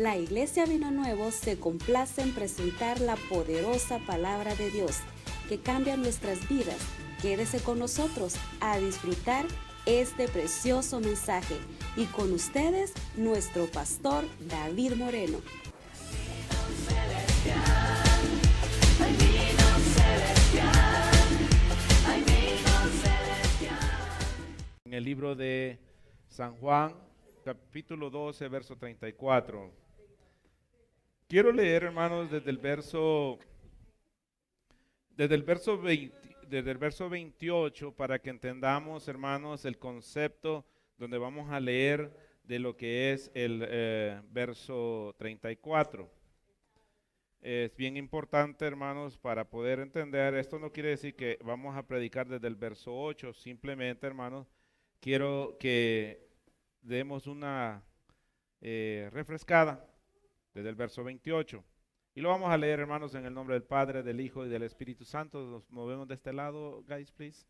La Iglesia Vino Nuevo se complace en presentar la poderosa palabra de Dios que cambia nuestras vidas. Quédese con nosotros a disfrutar este precioso mensaje y con ustedes nuestro pastor David Moreno. En el libro de San Juan, capítulo 12, verso 34. Quiero leer, hermanos, desde el verso 28 para que entendamos, hermanos, el concepto donde vamos a leer de lo que es el verso 34. Es bien importante, hermanos, para poder entender. Esto no quiere decir que vamos a predicar desde el verso 8, simplemente, hermanos, quiero que demos una refrescada desde el verso 28. Y lo vamos a leer, hermanos, en el nombre del Padre, del Hijo y del Espíritu Santo. Nos movemos de este lado, guys, please.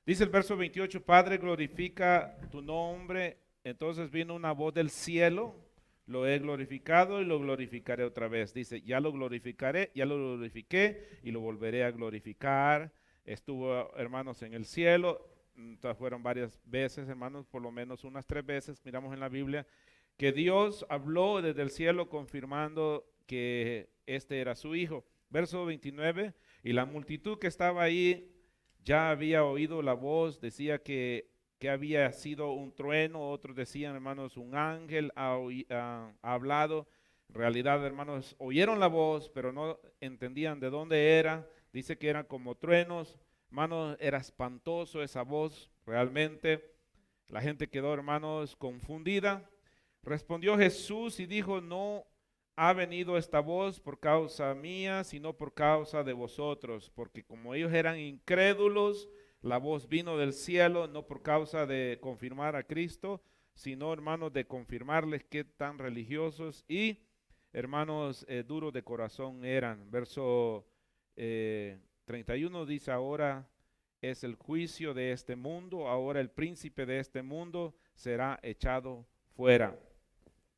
Dice el verso 28, Padre, glorifica tu nombre. Entonces vino una voz del cielo, lo he glorificado y lo glorificaré otra vez. Dice, ya lo glorificaré, ya lo glorifiqué y lo volveré a glorificar. Estuvo, hermanos, en el cielo. Fueron varias veces, hermanos, por lo menos unas 3 veces, miramos en la Biblia, que Dios habló desde el cielo confirmando que este era su Hijo. Verso 29, y la multitud que estaba ahí ya había oído la voz, decía que había sido un trueno, otros decían, hermanos, un ángel ha hablado. En realidad, hermanos, oyeron la voz, pero no entendían de dónde era. Dice que eran como truenos. Hermanos, era espantoso esa voz, realmente. La gente quedó, hermanos, confundida. Respondió Jesús y dijo, no ha venido esta voz por causa mía, sino por causa de vosotros, porque como ellos eran incrédulos, la voz vino del cielo, no por causa de confirmar a Cristo, sino, hermanos, de confirmarles qué tan religiosos y, hermanos, duros de corazón eran. Verso 31 dice, ahora es el juicio de este mundo, ahora el príncipe de este mundo será echado fuera.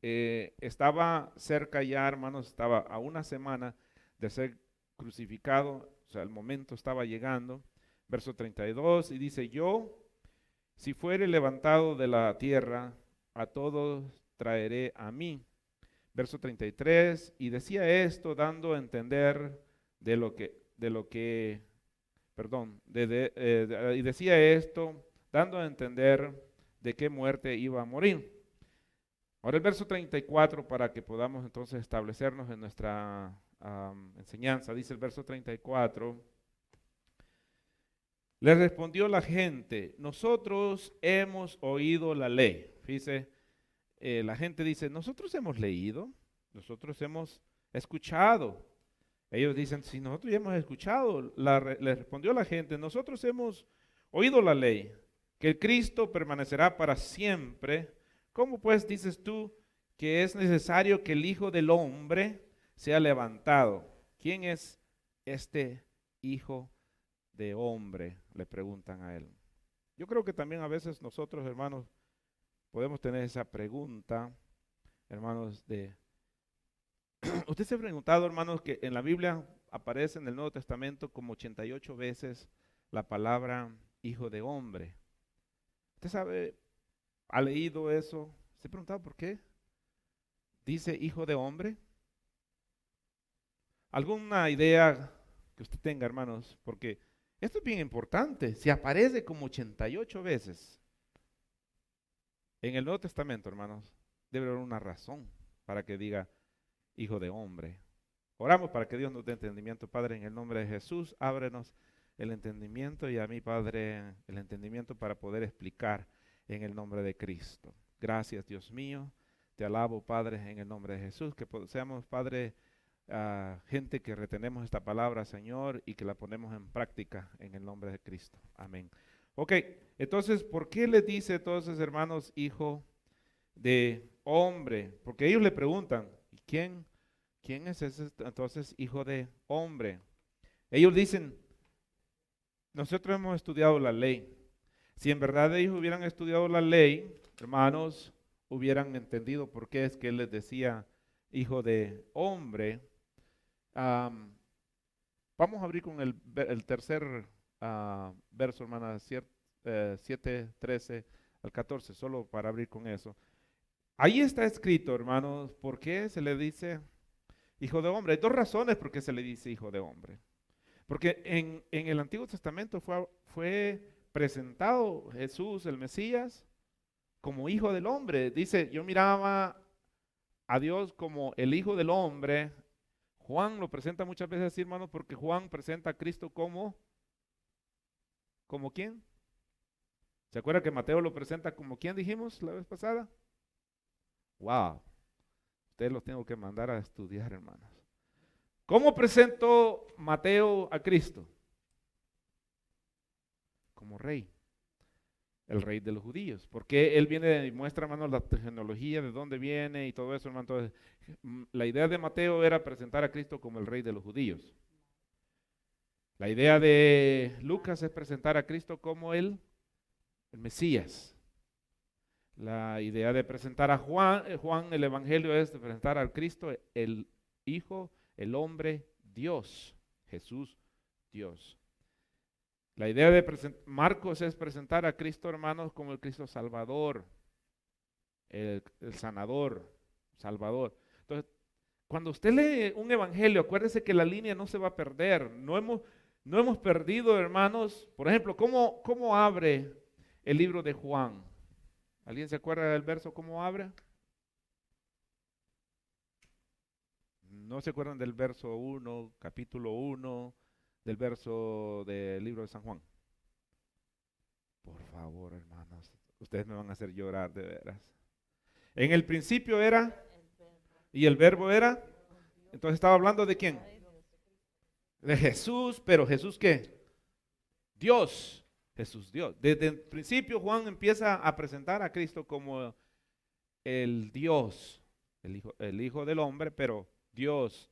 Estaba cerca ya, hermanos, estaba a una semana de ser crucificado, o sea, el momento estaba llegando. Verso 32, y dice, yo, si fuere levantado de la tierra, a todos traeré a mí. Verso 33, y decía esto dando a entender y decía esto dando a entender de qué muerte iba a morir. Ahora el verso 34 para que podamos entonces establecernos en nuestra enseñanza. Dice el verso 34. Le respondió la gente, nosotros hemos oído la ley. Fíjese, la gente dice, nosotros hemos leído, nosotros hemos escuchado. Ellos dicen, si nosotros ya hemos escuchado, le respondió la gente, nosotros hemos oído la ley, que el Cristo permanecerá para siempre. ¿Cómo pues dices tú que es necesario que el Hijo del Hombre sea levantado? ¿Quién es este Hijo de Hombre? Le preguntan a él. Yo creo que también a veces nosotros, hermanos, podemos tener esa pregunta, hermanos, ¿usted se ha preguntado, hermanos, que en la Biblia aparece en el Nuevo Testamento como 88 veces la palabra Hijo de Hombre? ¿Usted sabe, ha leído eso? ¿Se ha preguntado por qué dice Hijo de Hombre? ¿Alguna idea que usted tenga, hermanos? Porque esto es bien importante. Si aparece como 88 veces en el Nuevo Testamento, hermanos, debe haber una razón para que diga Hijo de Hombre. Oramos para que Dios nos dé entendimiento, Padre, en el nombre de Jesús. Ábrenos el entendimiento y a mí, Padre, el entendimiento para poder explicar en el nombre de Cristo. Gracias, Dios mío. Te alabo, Padre, en el nombre de Jesús. Que seamos, Padre, gente que retenemos esta palabra, Señor, y que la ponemos en práctica en el nombre de Cristo. Amén. Ok, entonces, ¿por qué le dice entonces, hermanos, Hijo de Hombre? Porque ellos le preguntan, ¿quién es ese entonces Hijo de Hombre? Ellos dicen, nosotros hemos estudiado la ley. Si en verdad ellos hubieran estudiado la ley, hermanos, hubieran entendido por qué es que él les decía hijo de hombre. Vamos a abrir con el tercer verso, hermana, 7, 13 al 14, solo para abrir con eso. Ahí está escrito, hermanos, ¿por qué se le dice hijo de hombre? Hay dos razones por qué se le dice hijo de hombre. Porque en el Antiguo Testamento fue presentado Jesús, el Mesías, como hijo del hombre. Dice, yo miraba a Dios como el hijo del hombre. Juan lo presenta muchas veces así, hermanos, porque Juan presenta a Cristo ¿como quién? ¿Se acuerda que Mateo lo presenta como quién dijimos la vez pasada? Wow, ustedes los tengo que mandar a estudiar, hermanos. ¿Cómo presentó Mateo a Cristo? Como rey, el rey de los judíos, porque él viene y muestra, hermanos, la tecnología, de dónde viene y todo eso, hermano. Entonces, la idea de Mateo era presentar a Cristo como el rey de los judíos. La idea de Lucas es presentar a Cristo como el Mesías. La idea de presentar a Juan, el Evangelio, es de presentar al Cristo, el Hijo, el hombre, Dios, Jesús, Dios. La idea de Marcos es presentar a Cristo, hermanos, como el Cristo Salvador, el sanador, Salvador. Entonces, cuando usted lee un evangelio, acuérdese que la línea no se va a perder. No hemos perdido, hermanos. Por ejemplo, ¿cómo abre el libro de Juan? ¿Alguien se acuerda del verso cómo abre? ¿No se acuerdan del verso 1, capítulo 1, del verso del libro de San Juan? Por favor, hermanos, ustedes me van a hacer llorar de veras. En el principio era, y el verbo era, entonces estaba hablando de quién? De Jesús, pero Jesús ¿qué? Dios. Jesús Dios. Desde el principio Juan empieza a presentar a Cristo como el Dios, el hijo del hombre, pero Dios.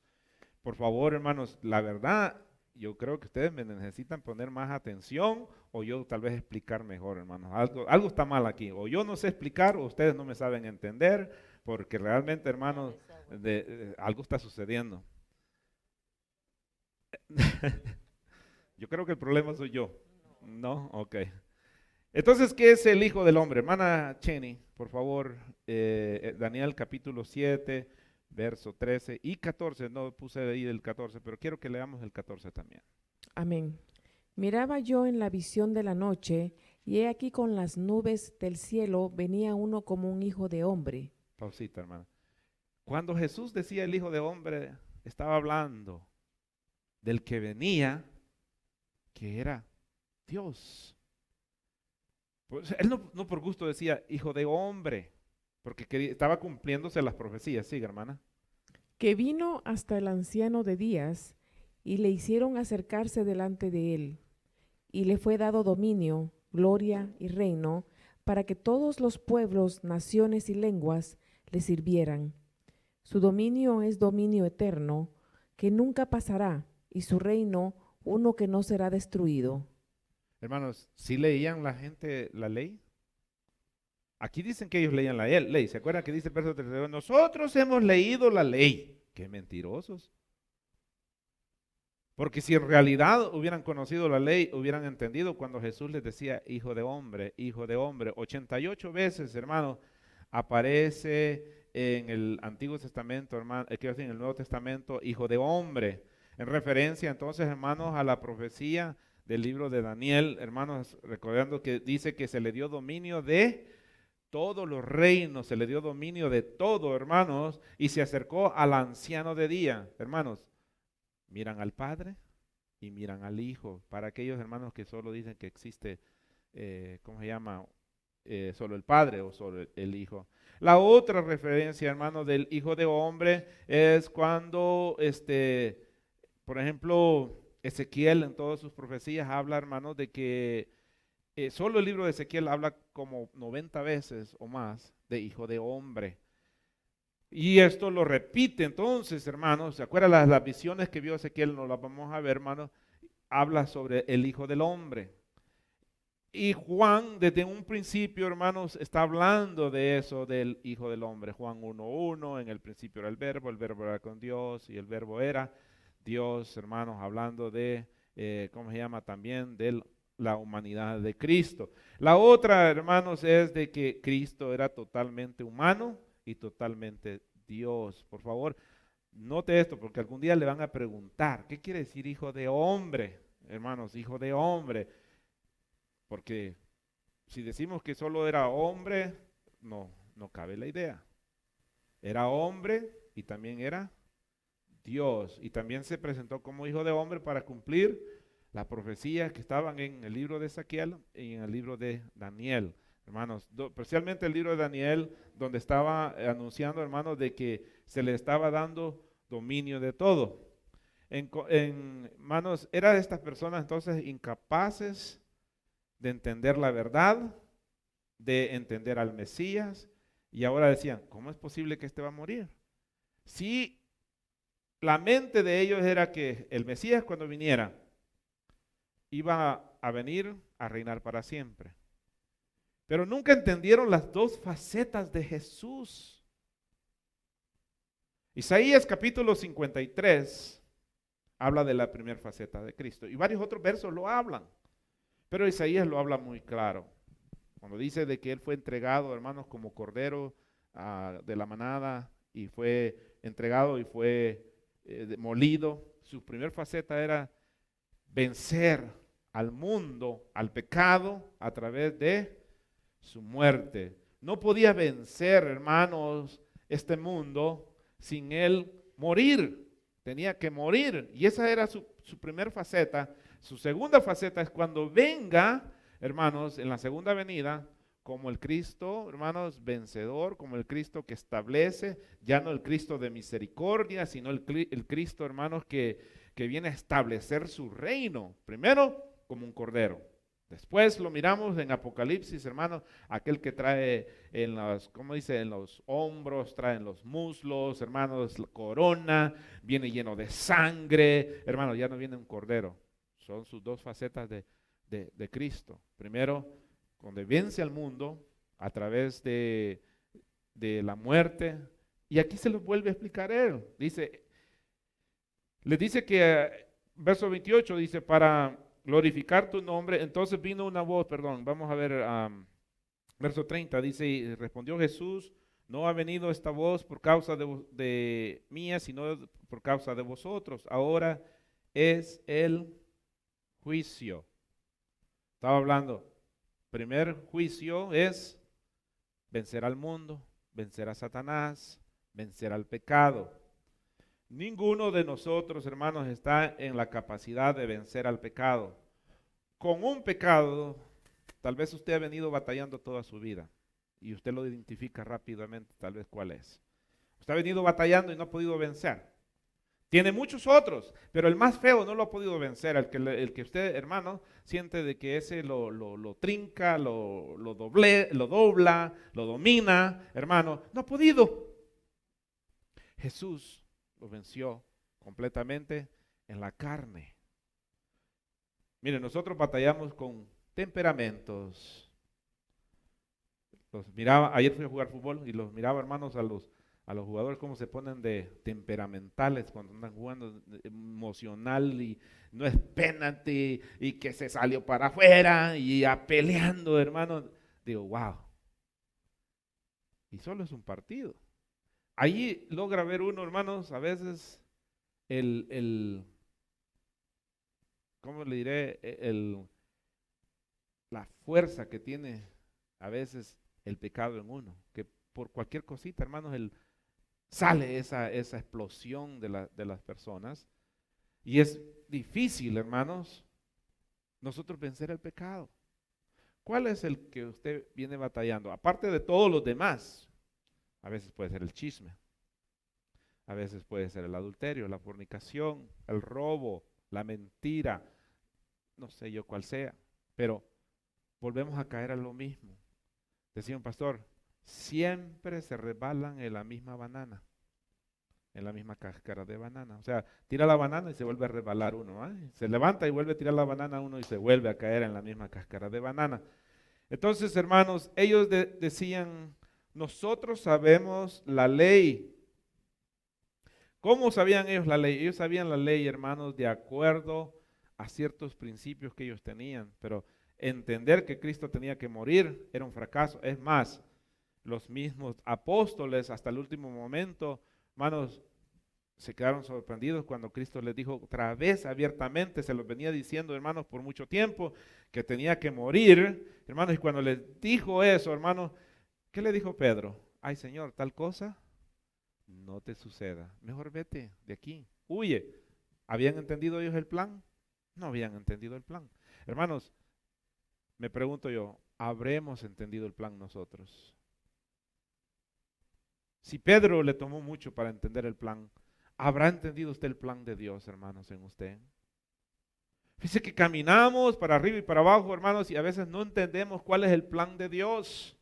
Por favor, hermanos, la verdad, yo creo que ustedes me necesitan poner más atención o yo tal vez explicar mejor, hermanos. Algo está mal aquí. O yo no sé explicar o ustedes no me saben entender, porque realmente, hermanos, algo está sucediendo. Yo creo que el problema soy yo. No, ok. Entonces, ¿qué es el Hijo del Hombre? Hermana Cheney, por favor, Daniel capítulo 7, verso 13 y 14. No puse ahí el 14, pero quiero que leamos el 14 también. Amén. Miraba yo en la visión de la noche, y he aquí con las nubes del cielo venía uno como un hijo de hombre. Pausita, hermana. Cuando Jesús decía el Hijo de Hombre, estaba hablando del que venía, que era Dios. Pues él no por gusto decía hijo de hombre, porque estaba cumpliéndose las profecías. Sigue, hermana. Que vino hasta el anciano de días, y le hicieron acercarse delante de él, y le fue dado dominio, gloria y reino, para que todos los pueblos, naciones y lenguas le sirvieran. Su dominio es dominio eterno, que nunca pasará, y su reino uno que no será destruido. Hermanos, ¿sí leían la gente la ley? Aquí dicen que ellos leían la ley. ¿Se acuerdan que dice el verso 32? Nosotros hemos leído la ley. ¡Qué mentirosos! Porque si en realidad hubieran conocido la ley, hubieran entendido cuando Jesús les decía hijo de hombre, hijo de hombre. 88 veces, hermanos, aparece en el Antiguo Testamento, hermano, en el Nuevo Testamento, hijo de hombre. En referencia entonces, hermanos, a la profecía del libro de Daniel, hermanos, recordando que dice que se le dio dominio de todos los reinos, se le dio dominio de todo, hermanos, y se acercó al anciano de día. Hermanos, miran al Padre y miran al Hijo. Para aquellos hermanos que solo dicen que existe, ¿cómo se llama? Solo el Padre o solo el Hijo. La otra referencia, hermanos, del Hijo de Hombre es cuando, por ejemplo, Ezequiel en todas sus profecías habla, hermanos, de que solo el libro de Ezequiel habla como 90 veces o más de hijo de hombre. Y esto lo repite entonces, hermanos. ¿Se acuerdan las visiones que vio Ezequiel? No las vamos a ver, hermanos. Habla sobre el hijo del hombre. Y Juan, desde un principio, hermanos, está hablando de eso, del Hijo del Hombre. Juan 1:1, en el principio era el verbo era con Dios y el verbo era Dios, hermanos, hablando de, ¿cómo se llama? También de la humanidad de Cristo. La otra, hermanos, es de que Cristo era totalmente humano y totalmente Dios. Por favor, note esto, porque algún día le van a preguntar, ¿qué quiere decir hijo de hombre? Hermanos, hijo de hombre. Porque si decimos que solo era hombre, no cabe la idea. Era hombre y también era Dios. Y también se presentó como hijo de hombre para cumplir las profecías que estaban en el libro de Ezequiel y en el libro de Daniel. Hermanos, especialmente el libro de Daniel, donde estaba anunciando, hermanos, de que se le estaba dando dominio de todo. Hermanos, eran estas personas entonces incapaces de entender la verdad, de entender al Mesías, y ahora decían, ¿cómo es posible que este va a morir? Si la mente de ellos era que el Mesías cuando viniera iba a venir a reinar para siempre. Pero nunca entendieron las dos facetas de Jesús. Isaías capítulo 53 habla de la primera faceta de Cristo, y varios otros versos lo hablan. Pero Isaías lo habla muy claro. Cuando dice de que él fue entregado, hermanos, como cordero de la manada, y fue entregado y fue molido, su primer faceta era vencer al mundo, al pecado, a través de su muerte. No podía vencer, hermanos, este mundo sin él morir. Tenía que morir. Y esa era su primer faceta. Su segunda faceta es cuando venga, hermanos, en la segunda venida, como el Cristo, hermanos, vencedor, como el Cristo que establece, ya no el Cristo de misericordia, sino el Cristo, hermanos, que viene a establecer su reino. Primero, como un cordero. Después lo miramos en Apocalipsis, hermanos, aquel que trae en los, ¿cómo dice? En los hombros, trae en los muslos, hermanos, la corona, viene lleno de sangre, hermanos, ya no viene un cordero. Son sus dos facetas de Cristo. Primero, cuando vence al mundo a través de la muerte, y aquí se lo vuelve a explicar él. Le dice que, verso 28, dice, para glorificar tu nombre, entonces vino una voz, perdón, vamos a ver, verso 30, dice, y respondió Jesús, no ha venido esta voz por causa de mía, sino por causa de vosotros. Ahora es el juicio. Estaba hablando, primer juicio es vencer al mundo, vencer a Satanás, vencer al pecado. Ninguno de nosotros, hermanos, está en la capacidad de vencer al pecado. Con un pecado, tal vez usted ha venido batallando toda su vida y usted lo identifica rápidamente, tal vez cuál es. Usted ha venido batallando y no ha podido vencer. Tiene muchos otros, pero el más feo no lo ha podido vencer. El que usted, hermano, siente de que ese lo trinca, lo dobla, lo domina, hermano, no ha podido. Jesús lo venció completamente en la carne. Miren, nosotros batallamos con temperamentos. Los miraba, ayer fui a jugar fútbol y los miraba, hermanos, a los jugadores cómo se ponen de temperamentales cuando andan jugando, emocional, y no es penalti y que se salió para afuera y a peleando, hermano. Digo, wow. Y solo es un partido. Allí logra ver uno, hermanos, a veces ¿cómo le diré? La fuerza que tiene a veces el pecado en uno, que por cualquier cosita, hermanos, sale esa explosión de las personas, y es difícil, hermanos, nosotros vencer el pecado. ¿Cuál es el que usted viene batallando? Aparte de todos los demás. A veces puede ser el chisme, a veces puede ser el adulterio, la fornicación, el robo, la mentira, no sé yo cuál sea, pero volvemos a caer a lo mismo. Decía un pastor, siempre se resbalan en la misma banana. en la misma cáscara de banana. O sea, tira la banana y se vuelve a resbalar uno. Se levanta y vuelve a tirar la banana uno y se vuelve a caer en la misma cáscara de banana. Entonces, hermanos, ellos decían, nosotros sabemos la ley. ¿Cómo sabían ellos la ley? Ellos sabían la ley, hermanos, de acuerdo a ciertos principios que ellos tenían, pero entender que Cristo tenía que morir era un fracaso. Es más, los mismos apóstoles hasta el último momento, hermanos, se quedaron sorprendidos cuando Cristo les dijo otra vez abiertamente, se los venía diciendo, hermanos, por mucho tiempo, que tenía que morir, hermanos, y cuando les dijo eso, hermanos, ¿qué le dijo Pedro? Ay, Señor, tal cosa no te suceda, mejor vete de aquí, huye. ¿Habían entendido ellos el plan? No habían entendido el plan. Hermanos, me pregunto yo, ¿habremos entendido el plan nosotros? Si Pedro le tomó mucho para entender el plan, ¿habrá entendido usted el plan de Dios, hermanos, en usted? Fíjese que caminamos para arriba y para abajo, hermanos, y a veces no entendemos cuál es el plan de Dios.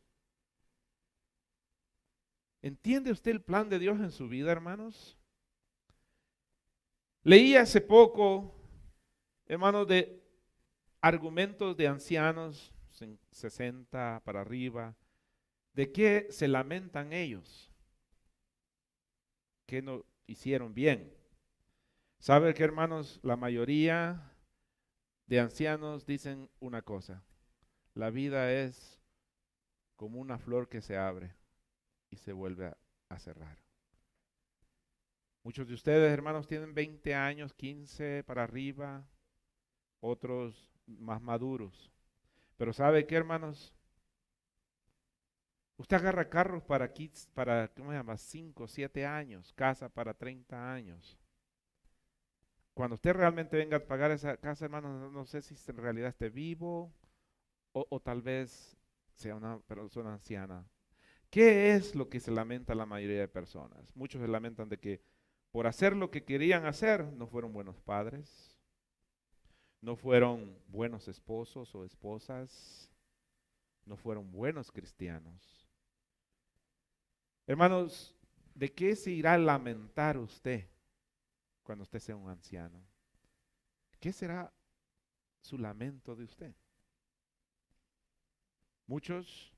¿Entiende usted el plan de Dios en su vida, hermanos? Leí hace poco, hermanos, de argumentos de ancianos, 60 para arriba, de qué se lamentan ellos, que no hicieron bien. ¿Sabe qué, hermanos? La mayoría de ancianos dicen una cosa: la vida es como una flor que se abre y se vuelve a cerrar. Muchos de ustedes, hermanos, tienen 20 años, 15 para arriba, otros más maduros. Pero ¿sabe qué, hermanos? Usted agarra carros para kids, para, ¿cómo se llama? 5, 7 años, casa para 30 años. Cuando usted realmente venga a pagar esa casa, hermanos, no sé si en realidad esté vivo o tal vez sea una persona anciana. ¿Qué es lo que se lamenta la mayoría de personas? Muchos se lamentan de que por hacer lo que querían hacer no fueron buenos padres, no fueron buenos esposos o esposas, no fueron buenos cristianos. Hermanos, ¿de qué se irá a lamentar usted cuando usted sea un anciano? ¿Qué será su lamento de usted? Muchos,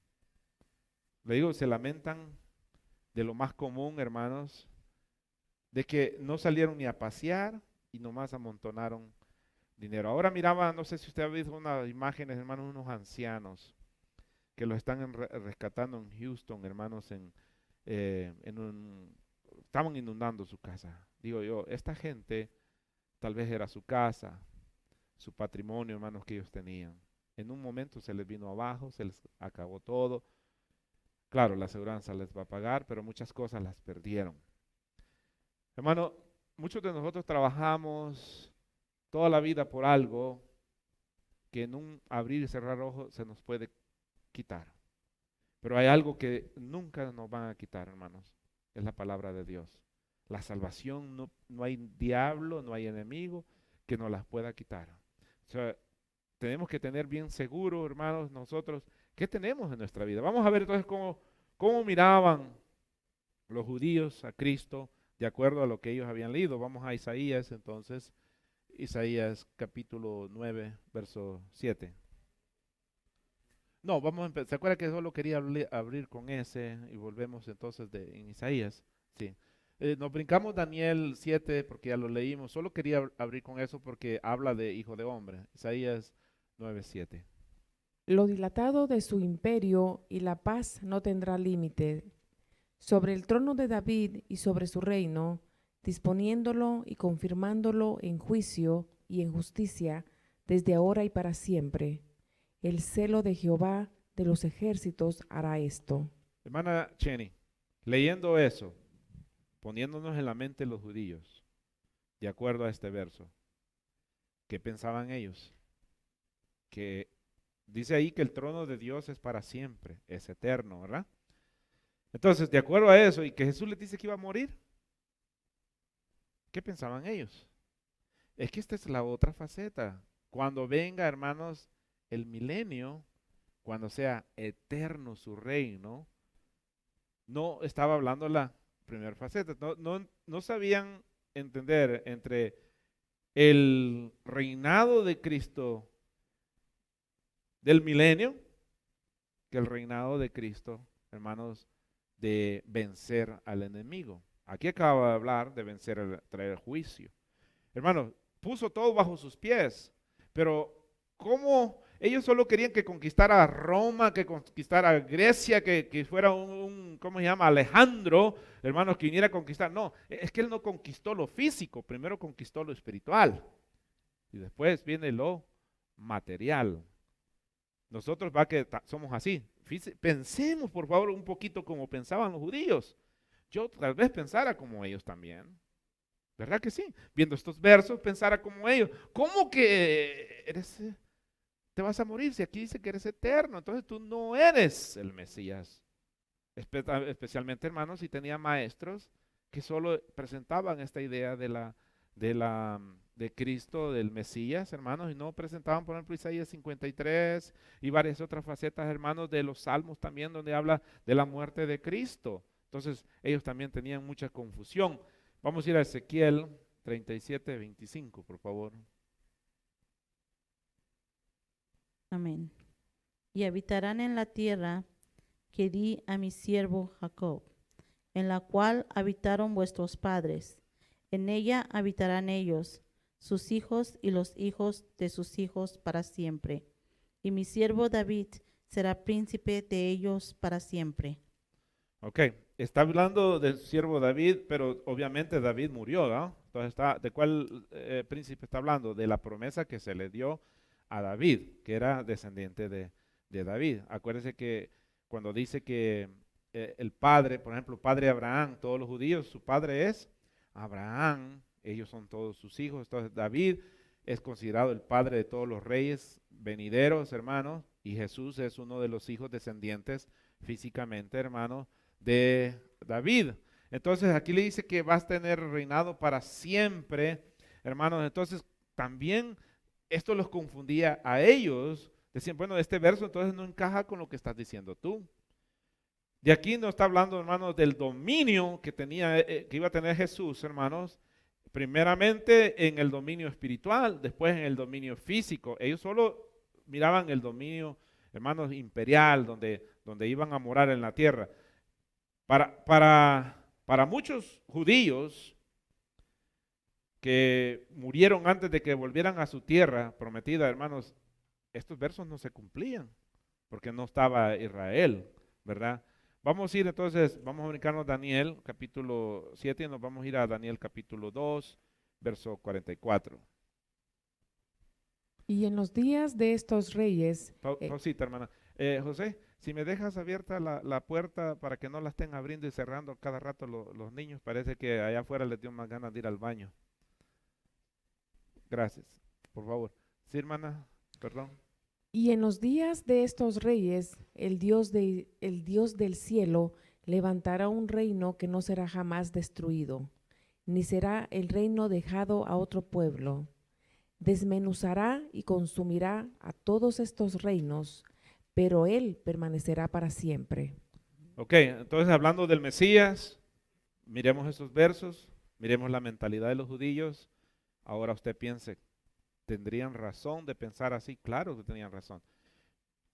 le digo, se lamentan de lo más común, hermanos, de que no salieron ni a pasear y nomás amontonaron dinero. Ahora miraba, no sé si usted ha visto unas imágenes, hermanos, unos ancianos que los están rescatando en Houston, hermanos, estaban inundando su casa. Digo yo, esta gente tal vez era su casa, su patrimonio, hermanos, que ellos tenían. En un momento se les vino abajo, se les acabó todo. Claro, la aseguranza les va a pagar, pero muchas cosas las perdieron. Hermano, muchos de nosotros trabajamos toda la vida por algo que en un abrir y cerrar ojos se nos puede quitar. Pero hay algo que nunca nos van a quitar, hermanos. Es la palabra de Dios. La salvación, no hay diablo, no hay enemigo que nos las pueda quitar. O sea, tenemos que tener bien seguro, hermanos, nosotros, ¿qué tenemos en nuestra vida? Vamos a ver entonces cómo miraban los judíos a Cristo de acuerdo a lo que ellos habían leído. Vamos a Isaías entonces, Isaías capítulo 9, verso 7. No, vamos a empezar. ¿Se acuerda que solo quería abrir con ese y volvemos entonces en Isaías? Sí. Nos brincamos Daniel 7 porque ya lo leímos. Solo quería abrir con eso porque habla de hijo de hombre. Isaías 9, 7. Lo dilatado de su imperio y la paz no tendrá límite. Sobre el trono de David y sobre su reino, disponiéndolo y confirmándolo en juicio y en justicia, desde ahora y para siempre. El celo de Jehová de los ejércitos hará esto. Hermana Chenny, leyendo eso, poniéndonos en la mente los judíos, de acuerdo a este verso, ¿qué pensaban ellos? Que dice ahí que el trono de Dios es para siempre, es eterno, ¿verdad? Entonces, de acuerdo a eso, y que Jesús les dice que iba a morir, ¿qué pensaban ellos? Es que esta es la otra faceta. Cuando venga, hermanos, el milenio, cuando sea eterno su reino, no estaba hablando primera faceta. No sabían entender entre el reinado de Cristo del milenio que el reinado de Cristo, hermanos, de vencer al enemigo. Aquí acaba de hablar de vencer, traer juicio. Hermanos, puso todo bajo sus pies, pero ¿cómo? Ellos solo querían que conquistara Roma, que conquistara Grecia, que fuera ¿cómo se llama? Alejandro, hermanos, que viniera a conquistar. No, es que él no conquistó lo físico, primero conquistó lo espiritual y después viene lo material. Nosotros que somos así. Pensemos por favor un poquito como pensaban los judíos. Yo tal vez pensara como ellos también. ¿Verdad que sí? Viendo estos versos pensara como ellos. ¿Cómo que te vas a morir si aquí dice que eres eterno? Entonces tú no eres el Mesías. Especialmente, hermanos, si tenía maestros que solo presentaban esta idea de Cristo, del Mesías, hermanos, y no presentaban, por ejemplo, Isaías 53 y varias otras facetas, hermanos, de los Salmos también, donde habla de la muerte de Cristo. Entonces, ellos también tenían mucha confusión. Vamos a ir a Ezequiel 37, 25, por favor. Amén. Y habitarán en la tierra que di a mi siervo Jacob, en la cual habitaron vuestros padres. En ella habitarán ellos, sus hijos y los hijos de sus hijos para siempre. Y mi siervo David será príncipe de ellos para siempre. Ok, está hablando del siervo David, pero obviamente David murió, ¿no? Entonces, ¿de cuál príncipe está hablando? De la promesa que se le dio a David, que era descendiente de David. Acuérdense que cuando dice que el padre, por ejemplo, padre Abraham, todos los judíos, su padre es Abraham, ellos son todos sus hijos. Entonces David es considerado el padre de todos los reyes venideros, hermanos, y Jesús es uno de los hijos descendientes físicamente, hermanos, de David. Entonces aquí le dice que vas a tener reinado para siempre, hermanos. Entonces también esto los confundía a ellos. Decían, bueno, este verso entonces no encaja con lo que estás diciendo tú. De aquí no está hablando, hermanos, del dominio que iba a tener Jesús, hermanos. Primeramente en el dominio espiritual, después en el dominio físico. Ellos solo miraban el dominio, hermanos, imperial, donde iban a morar en la tierra. Para muchos judíos que murieron antes de que volvieran a su tierra prometida, hermanos, estos versos no se cumplían, porque no estaba Israel, ¿verdad? Vamos a ir entonces, vamos a brincarnos Daniel capítulo 7 y nos vamos a ir a Daniel capítulo 2, verso 44. Y en los días de estos reyes, Pausita, hermana. José, si me dejas abierta la puerta para que no la estén abriendo y cerrando cada rato los niños, parece que allá afuera les dio más ganas de ir al baño. Gracias, por favor. Sí, hermana, perdón. y en los días de estos reyes, el Dios del cielo levantará un reino que no será jamás destruido, ni será el reino dejado a otro pueblo. Desmenuzará y consumirá a todos estos reinos, pero él permanecerá para siempre. Ok, entonces hablando del Mesías, miremos esos versos, miremos la mentalidad de los judíos. Ahora usted piense, ¿tendrían razón de pensar así? Claro que tenían razón.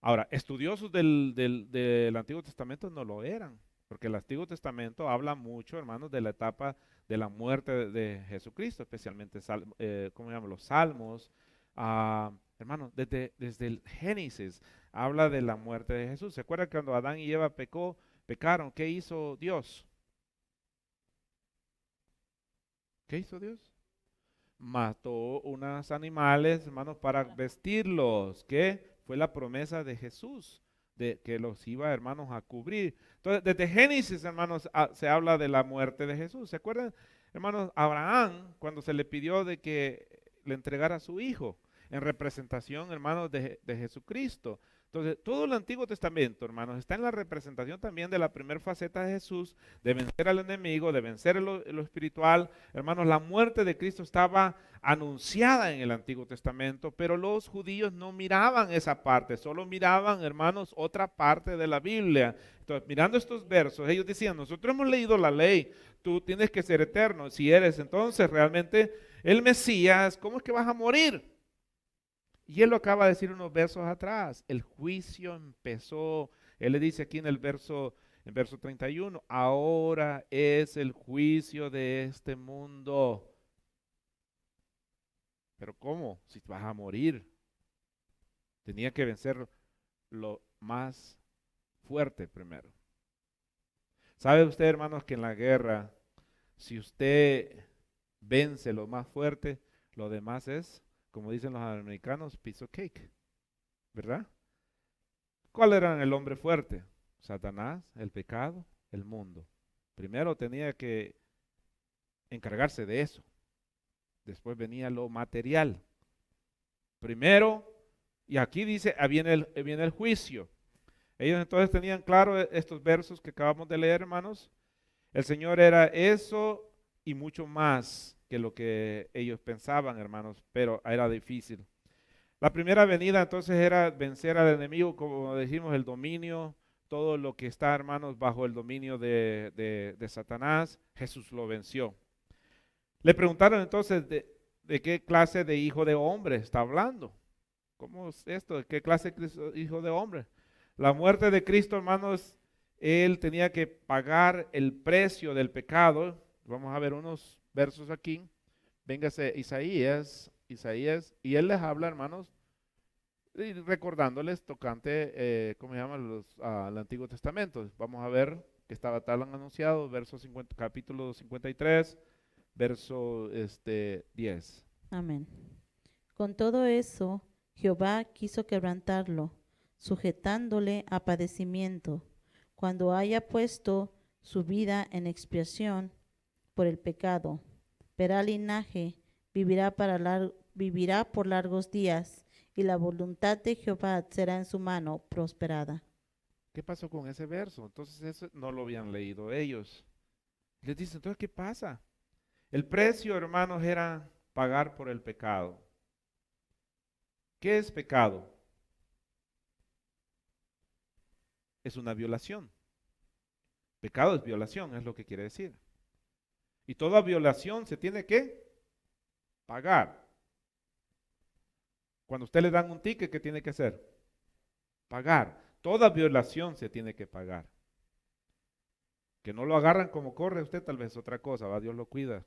Ahora, estudiosos del Antiguo Testamento no lo eran, porque el Antiguo Testamento habla mucho, hermanos, de la etapa de la muerte de Jesucristo, especialmente, ¿cómo se llama? Los Salmos. Hermanos, desde el Génesis habla de la muerte de Jesús. ¿Se acuerdan cuando Adán y Eva pecaron? ¿Qué hizo Dios? ¿Qué hizo Dios? Mató unos animales, hermanos, para vestirlos, que fue la promesa de Jesús, de que los iba, hermanos, a cubrir. Entonces, desde Génesis, hermanos, se habla de la muerte de Jesús. ¿Se acuerdan, hermanos? Abraham, cuando se le pidió de que le entregara a su hijo, en representación, hermanos, de Jesucristo. Entonces, todo el Antiguo Testamento, hermanos, está en la representación también de la primera faceta de Jesús, de vencer al enemigo, de vencer lo espiritual. Hermanos, la muerte de Cristo estaba anunciada en el Antiguo Testamento, pero los judíos no miraban esa parte, solo miraban, hermanos, otra parte de la Biblia. Entonces, mirando estos versos, ellos decían, nosotros hemos leído la ley, tú tienes que ser eterno. Si eres entonces realmente el Mesías, ¿cómo es que vas a morir? Y él lo acaba de decir unos versos atrás. El juicio empezó. Él le dice aquí en verso 31, ahora es el juicio de este mundo. Pero ¿cómo? Si vas a morir. Tenía que vencer lo más fuerte primero. ¿Sabe usted, hermanos, que en la guerra, si usted vence lo más fuerte, lo demás es, como dicen los americanos, piece of cake, ¿verdad? ¿Cuál era el hombre fuerte? Satanás, el pecado, el mundo. Primero tenía que encargarse de eso. Después venía lo material. Primero, y aquí dice, viene el juicio. Ellos entonces tenían claro estos versos que acabamos de leer, hermanos. El Señor era eso y mucho más que lo que ellos pensaban, hermanos, pero era difícil. La primera venida entonces era vencer al enemigo, como decimos, el dominio, todo lo que está, hermanos, bajo el dominio de Satanás. Jesús lo venció. Le preguntaron entonces de qué clase de hijo de hombre está hablando. ¿Cómo es esto? ¿De qué clase de hijo de hombre? La muerte de Cristo, hermanos, Él tenía que pagar el precio del pecado. Vamos a ver unos versos aquí. Véngase Isaías, y él les habla, hermanos, y recordándoles tocante, ¿cómo se llama? Al Antiguo Testamento. Vamos a ver que estaba tal anunciado, capítulo 53, verso 10. Amén. Con todo eso, Jehová quiso quebrantarlo, sujetándole a padecimiento, cuando haya puesto su vida en expiación por el pecado. Verá linaje, vivirá por largos días, y la voluntad de Jehová será en su mano prosperada. ¿Qué pasó con ese verso? Entonces eso no lo habían leído ellos. Les dice, entonces, ¿qué pasa? El precio, hermanos, era pagar por el pecado. ¿Qué es pecado? Es una violación. Pecado es violación, es lo que quiere decir. Y toda violación se tiene que pagar. Cuando usted le dan un ticket, ¿qué tiene que hacer? Pagar. Toda violación se tiene que pagar. Que no lo agarran como corre usted, tal vez otra cosa, ¿va? Dios lo cuida.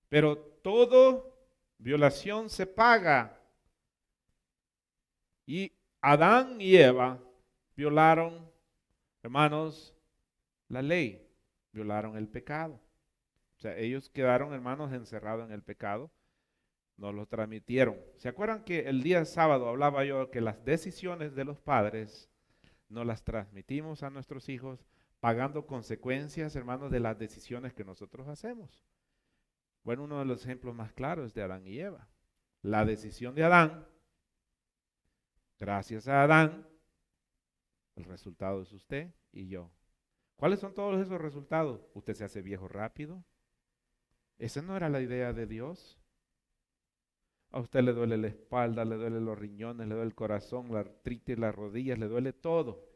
Pero toda violación se paga. Y Adán y Eva violaron, hermanos, la ley. Violaron el pecado. O sea, ellos quedaron, hermanos, encerrados en el pecado. Nos lo transmitieron. ¿Se acuerdan que el día sábado hablaba yo que las decisiones de los padres nos las transmitimos a nuestros hijos pagando consecuencias, hermanos, de las decisiones que nosotros hacemos? Bueno, uno de los ejemplos más claros es de Adán y Eva. La decisión de Adán, gracias a Adán, el resultado es usted y yo. ¿Cuáles son todos esos resultados? Usted se hace viejo rápido. Esa no era la idea de Dios. A usted le duele la espalda, le duele los riñones, le duele el corazón, la artritis, las rodillas, le duele todo.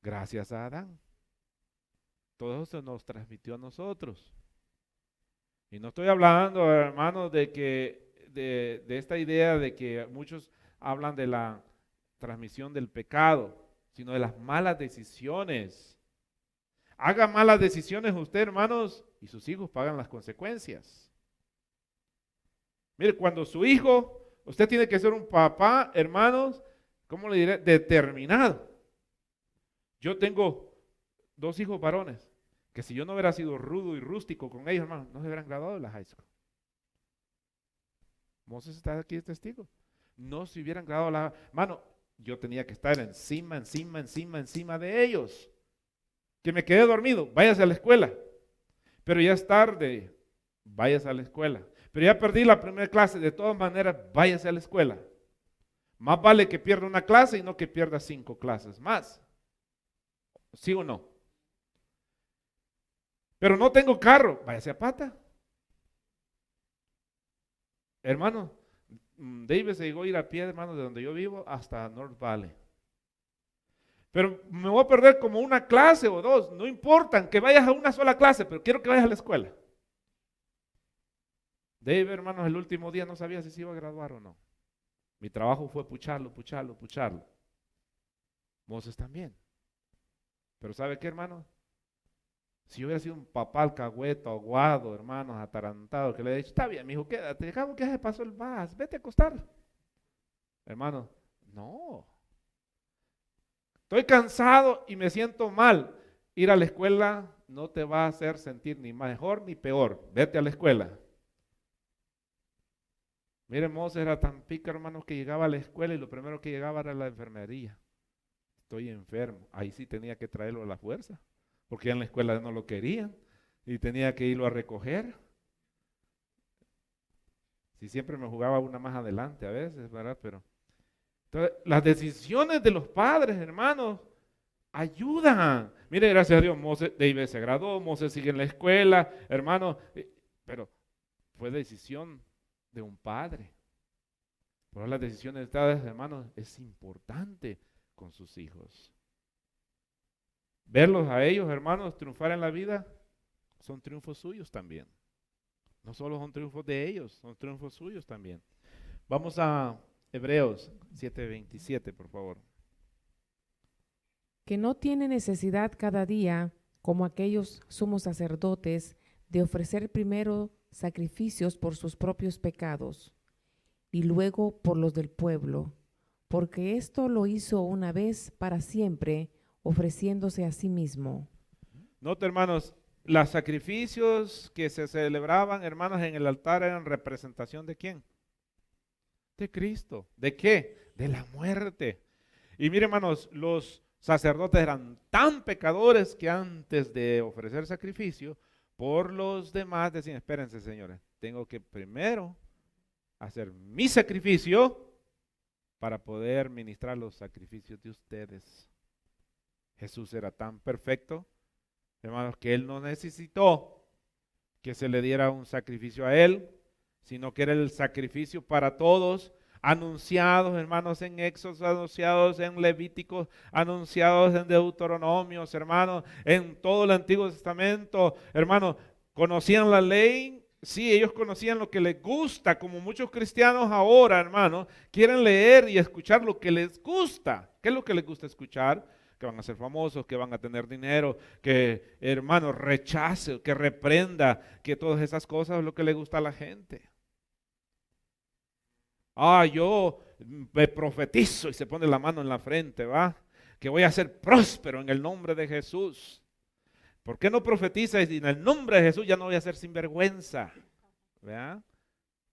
Gracias a Adán. Todo eso nos transmitió a nosotros. Y no estoy hablando, hermanos, de esta idea de que muchos hablan de la transmisión del pecado, sino de las malas decisiones. Haga malas decisiones usted, hermanos, y sus hijos pagan las consecuencias. Mire, cuando su hijo, usted tiene que ser un papá, hermanos, ¿cómo le diré? Determinado. Yo tengo 2 hijos varones, que si yo no hubiera sido rudo y rústico con ellos, hermanos, no se hubieran graduado de la high school. Moses está aquí de testigo. No se hubieran graduado de la... Hermano, yo tenía que estar encima de ellos. Que me quedé dormido, váyase a la escuela. Pero ya es tarde, váyase a la escuela. Pero ya perdí la primera clase, de todas maneras, váyase a la escuela. Más vale que pierda una clase y no que pierda 5 clases más. ¿Sí o no? Pero no tengo carro, váyase a pata. Hermano, David se llegó a ir a pie, hermano, de donde yo vivo hasta North Valley. Pero me voy a perder como una clase o 2, no importa, que vayas a una sola clase, pero quiero que vayas a la escuela. David, hermanos, el último día no sabía si se iba a graduar o no. Mi trabajo fue pucharlo. Moses también. Pero ¿sabe qué, hermano? Si yo hubiera sido un papá alcahueto, aguado, hermanos, atarantado, que le he dicho, está bien, mijo, quédate, acabo que ya se pasó el vas, vete a acostar. Hermano, no. Estoy cansado y me siento mal. Ir a la escuela no te va a hacer sentir ni mejor ni peor. Vete a la escuela. Miren, Moses era tan pica, hermanos, que llegaba a la escuela y lo primero que llegaba era la enfermería. Estoy enfermo. Ahí sí tenía que traerlo a la fuerza, porque en la escuela no lo querían y tenía que irlo a recoger. Si siempre me jugaba una más adelante a veces, ¿verdad? Pero entonces, las decisiones de los padres, hermanos, ayudan. Mire, gracias a Dios, David se graduó, Moses sigue en la escuela, hermano, pero fue decisión de un padre. Por las decisiones de ustedes, hermanos, es importante con sus hijos. Verlos a ellos, hermanos, triunfar en la vida, son triunfos suyos también. No solo son triunfos de ellos, son triunfos suyos también. Vamos a Hebreos 7:27, por favor. Que no tiene necesidad cada día, como aquellos sumos sacerdotes, de ofrecer primero sacrificios por sus propios pecados y luego por los del pueblo, porque esto lo hizo una vez para siempre, ofreciéndose a sí mismo. Nota, hermanos, los sacrificios que se celebraban, hermanos, en el altar eran representación ¿de quién? De Cristo. ¿De qué? De la muerte. Y miren, hermanos, los sacerdotes eran tan pecadores que antes de ofrecer sacrificio por los demás decían, espérense, señores, tengo que primero hacer mi sacrificio para poder ministrar los sacrificios de ustedes. Jesús era tan perfecto, hermanos, que Él no necesitó que se le diera un sacrificio a Él, sino que era el sacrificio para todos, anunciados, hermanos, en Éxodos, anunciados en Levíticos, anunciados en Deuteronomios, hermanos, en todo el Antiguo Testamento, hermanos, conocían la ley. Sí, ellos conocían lo que les gusta, como muchos cristianos ahora, hermanos, quieren leer y escuchar lo que les gusta. ¿Qué es lo que les gusta escuchar? Que van a ser famosos, que van a tener dinero, que, hermano, rechace, que reprenda, que todas esas cosas es lo que le gusta a la gente. Yo me profetizo y se pone la mano en la frente, ¿va? Que voy a ser próspero en el nombre de Jesús. ¿Por qué no profetiza y en el nombre de Jesús ya no voy a ser sinvergüenza? ¿Verdad?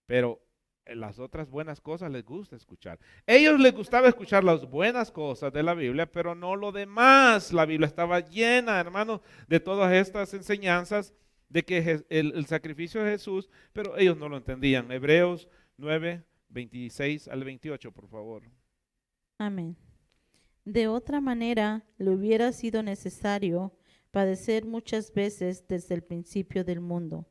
Pero las otras buenas cosas les gusta escuchar. Ellos les gustaba escuchar las buenas cosas de la Biblia, pero no lo demás. La Biblia estaba llena, hermanos, de todas estas enseñanzas de que el sacrificio de Jesús, pero ellos no lo entendían. Hebreos 9:26 al 28, por favor. Amén. De otra manera, le hubiera sido necesario padecer muchas veces desde el principio del mundo.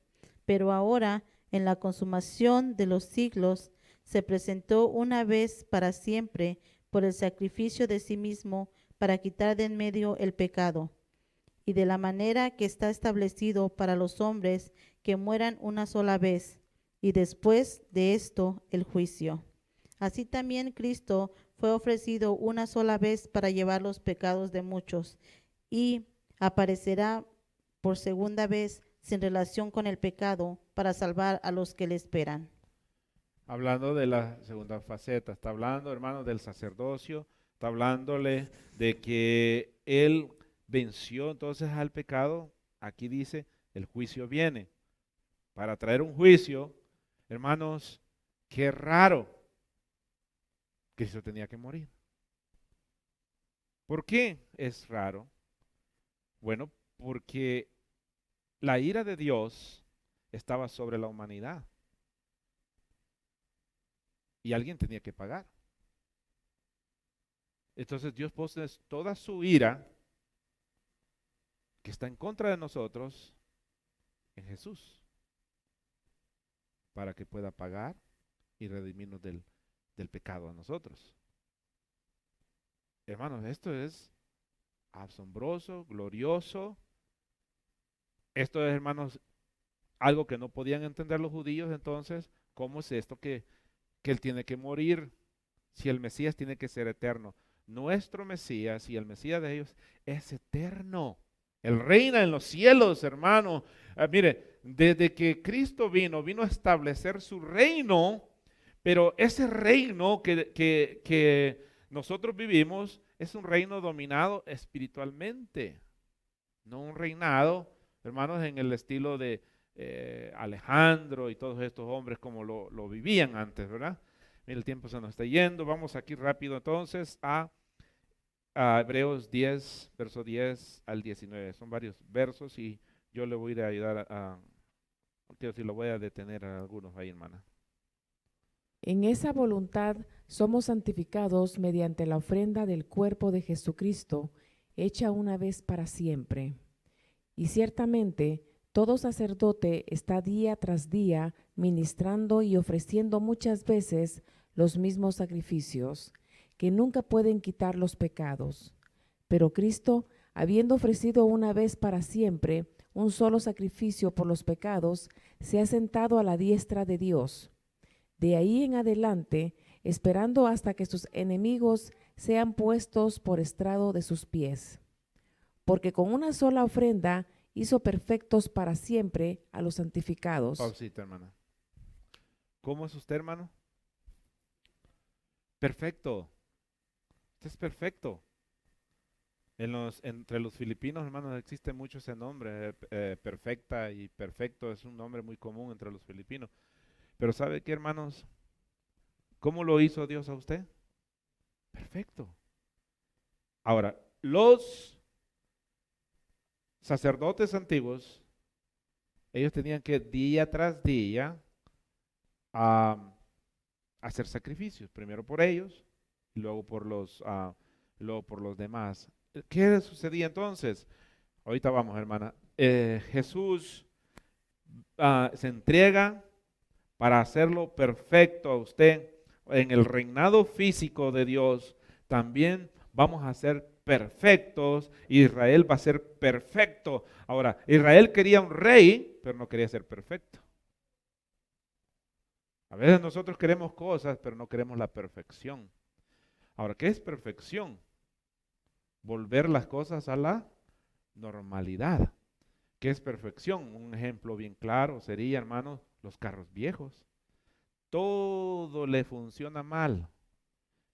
Pero ahora, en la consumación de los siglos, se presentó una vez para siempre por el sacrificio de sí mismo para quitar de en medio el pecado. Y de la manera que está establecido para los hombres que mueran una sola vez, y después de esto el juicio. Así también Cristo fue ofrecido una sola vez para llevar los pecados de muchos, y aparecerá por segunda vez sin relación con el pecado para salvar a los que le esperan. Hablando de la segunda faceta, está hablando, hermanos, del sacerdocio, está hablándole de que Él venció entonces al pecado. Aquí dice, el juicio viene. Para traer un juicio, hermanos, qué raro, Cristo tenía que morir. ¿Por qué es raro? Bueno, porque la ira de Dios estaba sobre la humanidad y alguien tenía que pagar. Entonces Dios pone toda su ira que está en contra de nosotros en Jesús para que pueda pagar y redimirnos del pecado a nosotros. Hermanos, esto es asombroso, glorioso. Esto es, hermanos, algo que no podían entender los judíos. Entonces, ¿cómo es esto que Él tiene que morir si el Mesías tiene que ser eterno? Nuestro Mesías y el Mesías de ellos es eterno. Él reina en los cielos, hermano. Mire, desde que Cristo vino a establecer su reino, pero ese reino que nosotros vivimos es un reino dominado espiritualmente, no un reinado, hermanos, en el estilo de Alejandro y todos estos hombres como lo vivían antes, ¿verdad? Mire, el tiempo se nos está yendo. Vamos aquí rápido entonces a Hebreos 10, verso 10 al 19. Son varios versos y yo le voy a ir a ayudar quiero decir, lo voy a detener a algunos ahí, hermana. En esa voluntad somos santificados mediante la ofrenda del cuerpo de Jesucristo, hecha una vez para siempre. Y ciertamente todo sacerdote está día tras día ministrando y ofreciendo muchas veces los mismos sacrificios, que nunca pueden quitar los pecados. Pero Cristo, habiendo ofrecido una vez para siempre un solo sacrificio por los pecados, se ha sentado a la diestra de Dios. De ahí en adelante, esperando hasta que sus enemigos sean puestos por estrado de sus pies. Porque con una sola ofrenda hizo perfectos para siempre a los santificados. Pausita, hermana. ¿Cómo es usted, hermano? Perfecto. Usted es perfecto. Entre los filipinos, hermanos, existe mucho ese nombre. Perfecta y perfecto es un nombre muy común entre los filipinos. Pero ¿sabe qué, hermanos? ¿Cómo lo hizo Dios a usted? Perfecto. Ahora, los sacerdotes antiguos, ellos tenían que día tras día hacer sacrificios, primero por ellos y luego por los demás. ¿Qué sucedía entonces? Ahorita vamos, hermana. Jesús se entrega para hacerlo perfecto a usted. En el reinado físico de Dios también vamos a ser perfectos. Israel va a ser perfecto. Ahora, Israel quería un rey, pero no quería ser perfecto. A veces nosotros queremos cosas, pero no queremos la perfección. Ahora, ¿qué es perfección? Volver las cosas a la normalidad. ¿Qué es perfección? Un ejemplo bien claro sería, hermanos, los carros viejos. Todo le funciona mal.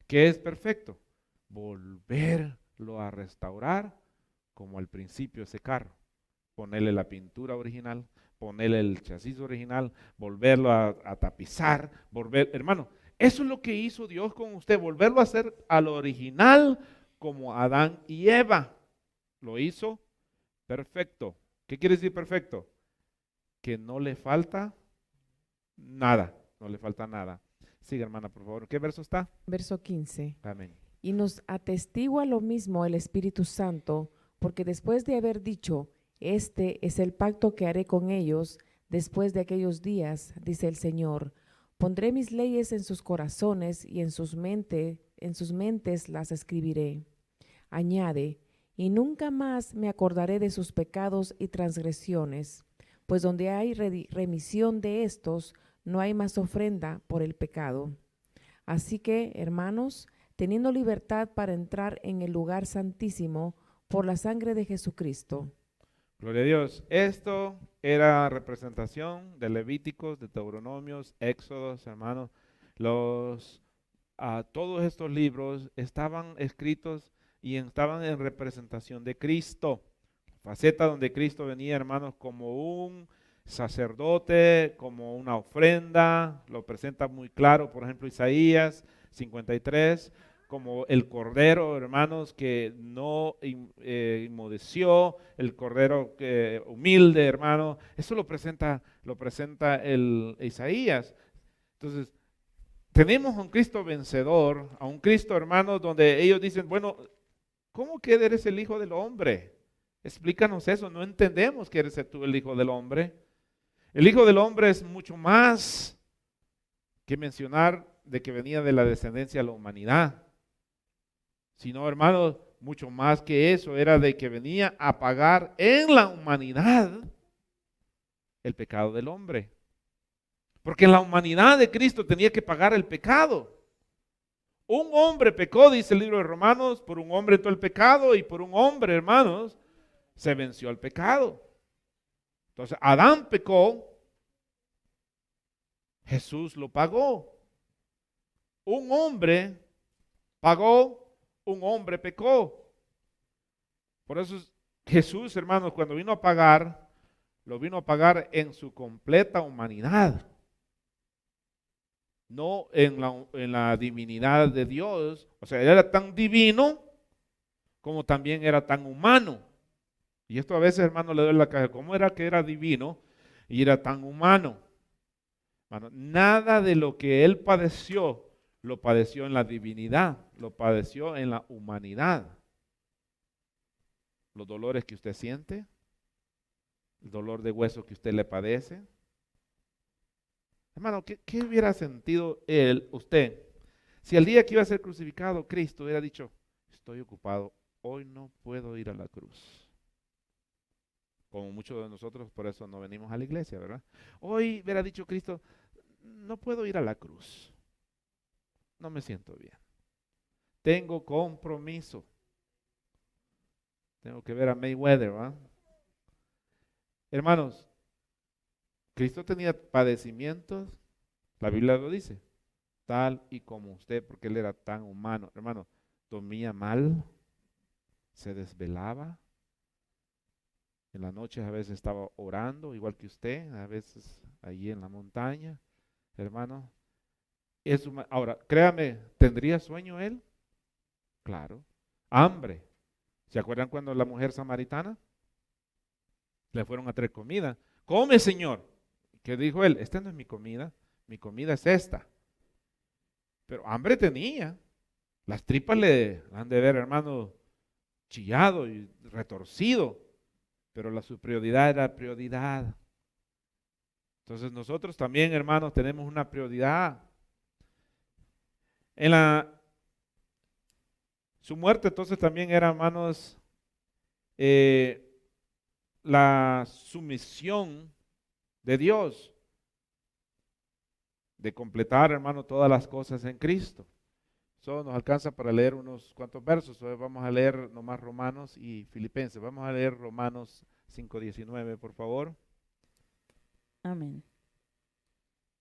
¿Qué es perfecto? Volverlo a restaurar como al principio ese carro. Ponerle la pintura original, ponerle el chasis original, volverlo a tapizar, hermano, eso es lo que hizo Dios con usted, volverlo a hacer al original como Adán y Eva. Lo hizo perfecto. ¿Qué quiere decir perfecto? Que no le falta nada, no le falta nada. Sigue, hermana, por favor. ¿Qué verso está? Verso 15. Amén. Y nos atestigua lo mismo el Espíritu Santo, porque después de haber dicho, este es el pacto que haré con ellos después de aquellos días, dice el Señor, pondré mis leyes en sus corazones y en sus mentes las escribiré. Añade, y nunca más me acordaré de sus pecados y transgresiones, pues donde hay remisión de estos, no hay más ofrenda por el pecado. Así que, hermanos, teniendo libertad para entrar en el lugar santísimo por la sangre de Jesucristo. Gloria a Dios. Esto era representación de Levíticos, de Deuteronomios, Éxodos, hermanos. Todos estos libros estaban escritos y estaban en representación de Cristo. Faceta donde Cristo venía, hermanos, como un sacerdote, como una ofrenda. Lo presenta muy claro, por ejemplo, Isaías 53, como el cordero, hermanos, que no inmudeció, el cordero humilde, hermano. Eso lo presenta el Isaías. Entonces, tenemos a un Cristo vencedor, a un Cristo, hermanos, donde ellos dicen, bueno, ¿cómo que eres el Hijo del Hombre? Explícanos eso, no entendemos que eres tú el Hijo del Hombre. El Hijo del Hombre es mucho más que mencionar de que venía de la descendencia de la humanidad, sino, hermanos, mucho más que eso, era de que venía a pagar en la humanidad el pecado del hombre. Porque en la humanidad de Cristo tenía que pagar el pecado. Un hombre pecó, dice el libro de Romanos, por un hombre entró el pecado y por un hombre, hermanos, se venció el pecado. Entonces, Adán pecó, Jesús lo pagó. Un hombre pagó, un hombre pecó. Por eso Jesús, hermanos, cuando vino a pagar, lo vino a pagar en su completa humanidad. No en la divinidad de Dios. O sea, él era tan divino como también era tan humano. Y esto a veces, hermano, le doy la cabeza. ¿Cómo era que era divino y era tan humano? Hermano, nada de lo que él padeció, lo padeció en la divinidad, lo padeció en la humanidad. Los dolores que usted siente, el dolor de hueso que usted le padece. Hermano, ¿qué hubiera sentido usted, si el día que iba a ser crucificado, Cristo hubiera dicho, estoy ocupado, hoy no puedo ir a la cruz? Como muchos de nosotros, por eso no venimos a la iglesia, ¿verdad? Hoy hubiera dicho Cristo, no puedo ir a la cruz, no me siento bien, tengo compromiso, tengo que ver a Mayweather, ¿verdad? Hermanos, Cristo tenía padecimientos, la Biblia lo dice, tal y como usted, porque Él era tan humano. Hermano, dormía mal, se desvelaba, en las noches a veces estaba orando, igual que usted, a veces allí en la montaña, hermano. Ahora, créame, ¿tendría sueño Él? Claro. Hambre. ¿Se acuerdan cuando la mujer samaritana le fueron a traer comida? Come, Señor. ¿Qué dijo él? Esta no es mi comida es esta. Pero hambre tenía. Las tripas le han de ver, hermano, chillado y retorcido. Pero su prioridad era prioridad. Entonces nosotros también, hermanos, tenemos una prioridad. Su muerte entonces también era, hermanos, la sumisión de Dios, de completar, hermano, todas las cosas en Cristo. Eso nos alcanza para leer unos cuantos versos. Hoy vamos a leer nomás Romanos y Filipenses. Vamos a leer Romanos 5:19, por favor. Amén.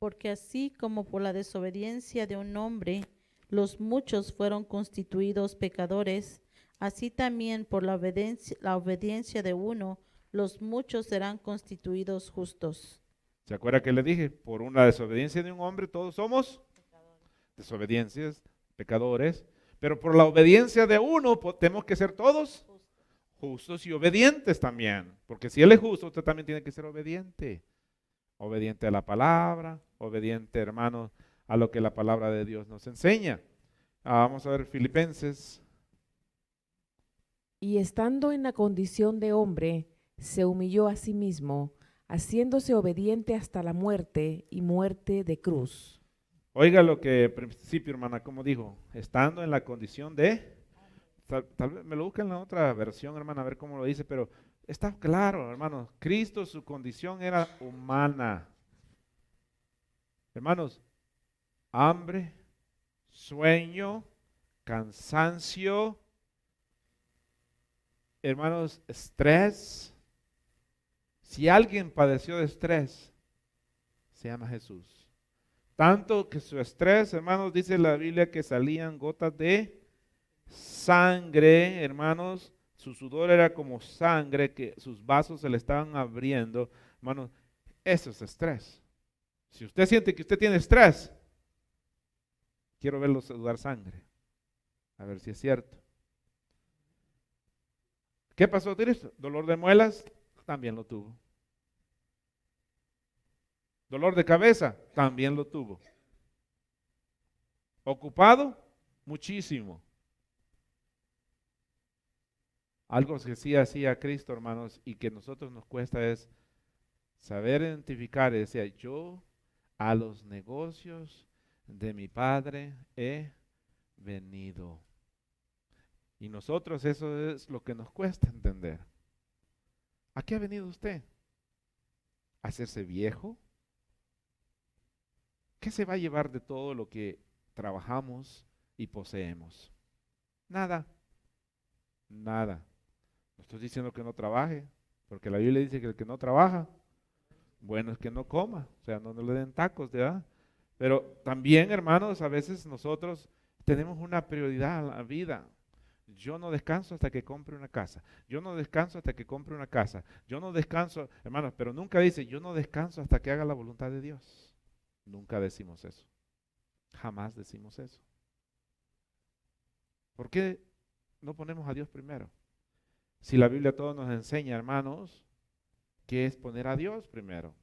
Porque así como por la desobediencia de un hombre los muchos fueron constituidos pecadores, así también por la obediencia de uno los muchos serán constituidos justos. ¿Se acuerda que le dije? Por una desobediencia de un hombre todos somos desobediencias, pecadores, pero por la obediencia de uno tenemos que ser todos justos y obedientes también, porque si Él es justo, usted también tiene que ser obediente. Obediente a la palabra, obediente, hermano, a lo que la palabra de Dios nos enseña. Vamos a ver Filipenses. Y estando en la condición de hombre, se humilló a sí mismo, haciéndose obediente hasta la muerte y muerte de cruz. Oiga lo que al principio, hermana, como dijo, estando en la condición de, tal vez me lo busca en la otra versión, hermana, a ver cómo lo dice, pero está claro, hermanos, Cristo, su condición era humana. Hermanos, hambre, sueño, cansancio, hermanos, estrés. Si alguien padeció de estrés, se llama Jesús. Tanto que su estrés, hermanos, dice la Biblia que salían gotas de sangre, hermanos. Su sudor era como sangre, que sus vasos se le estaban abriendo. Hermanos, eso es estrés. Si usted siente que usted tiene estrés, quiero verlo sudar sangre. A ver si es cierto. ¿Qué pasó, Cristo? Dolor de muelas, también lo tuvo. Dolor de cabeza, también lo tuvo. ¿Ocupado? Muchísimo. Algo que sí hacía Cristo, hermanos, y que a nosotros nos cuesta es saber identificar y decir, yo a los negocios de mi Padre he venido. Y nosotros eso es lo que nos cuesta entender. ¿A qué ha venido usted? ¿A hacerse viejo? ¿Qué se va a llevar de todo lo que trabajamos y poseemos? Nada. Nada. No estoy diciendo que no trabaje, porque la Biblia dice que el que no trabaja, bueno es que no coma, o sea, no le den tacos, ¿verdad? Pero también, hermanos, a veces nosotros tenemos una prioridad en la vida. Yo no descanso hasta que compre una casa. Yo no descanso hasta que compre una casa. Yo no descanso, hermanos, pero nunca dice, yo no descanso hasta que haga la voluntad de Dios. Nunca decimos eso. Jamás decimos eso. ¿Por qué no ponemos a Dios primero? Si la Biblia todo nos enseña, hermanos, que es poner a Dios primero.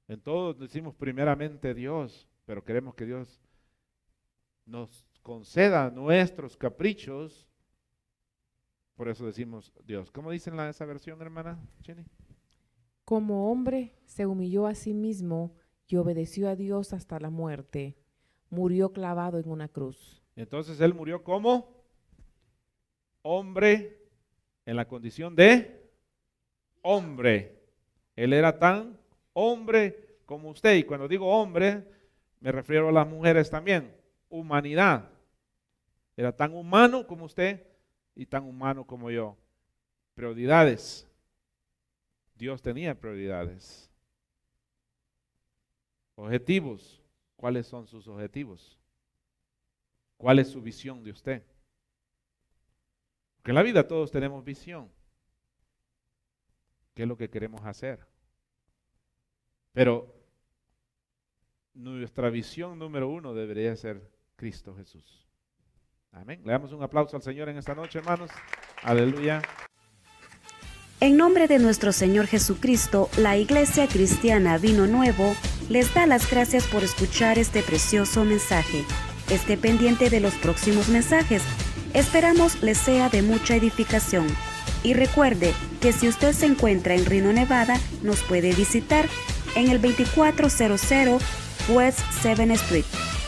En todo decimos primeramente Dios, pero queremos que Dios nos conceda nuestros caprichos. Por eso decimos Dios. ¿Cómo dicen esa versión, hermana Jenny? Como hombre se humilló a sí mismo y obedeció a Dios hasta la muerte. Murió clavado en una cruz. Entonces él murió como hombre en la condición de hombre. Él era tan hombre como usted. Y cuando digo hombre, me refiero a las mujeres también. Humanidad. Era tan humano como usted y tan humano como yo. Prioridades. Dios tenía prioridades. Objetivos. ¿Cuáles son sus objetivos? ¿Cuál es su visión de usted? Porque en la vida todos tenemos visión. ¿Qué es lo que queremos hacer? Pero nuestra visión número uno debería ser Cristo Jesús. Amén. Le damos un aplauso al Señor en esta noche, hermanos. Aleluya. En nombre de nuestro Señor Jesucristo, la Iglesia Cristiana Vino Nuevo les da las gracias por escuchar este precioso mensaje. Esté pendiente de los próximos mensajes. Esperamos les sea de mucha edificación. Y recuerde que si usted se encuentra en Reno, Nevada, nos puede visitar en el 2400 West 7th Street.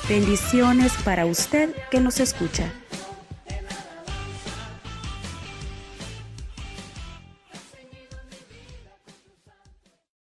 Bendiciones para usted que nos escucha.